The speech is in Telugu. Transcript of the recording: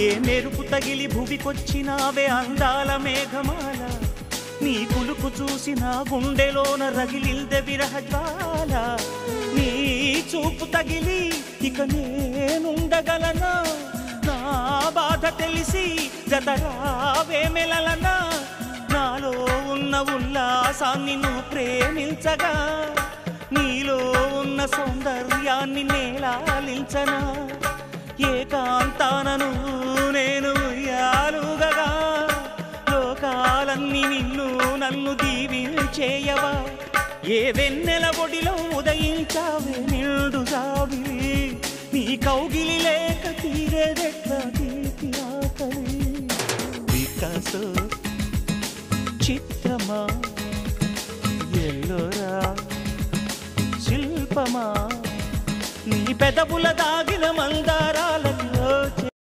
ఏ మెరుపు తగిలి భువికొచ్చినావే అందాల మేఘమాల నీ కులుకు చూసి నా గుండెలోన రగిలిల్దె విరహజ్వాల నీ చూపు తగిలి ఇక నేనుండగలనా నా బాధ తెలిసి జతరావే మెలలనా నాలో ఉన్న ఉల్లాసాన్ని నువ్వు ప్రేమించగా నీలో ఉన్న సౌందర్యాన్ని నేలాలించనా ఏకాంతానను నేను ఉయ్యాలుగగా లోకాలన్నీ నిన్ను నన్ను దీవించేయవా ఏ వెన్నెల ఒడిలో ఉదయించావే నిండు జాబిలి నీ కౌగిలి లేక తీరేదెట్లా తీపి ఆకలి వికాసో చిత్రమా ఎల్లోరా శిల్పమా నీ పెదవుల దాగిన మందారాలలో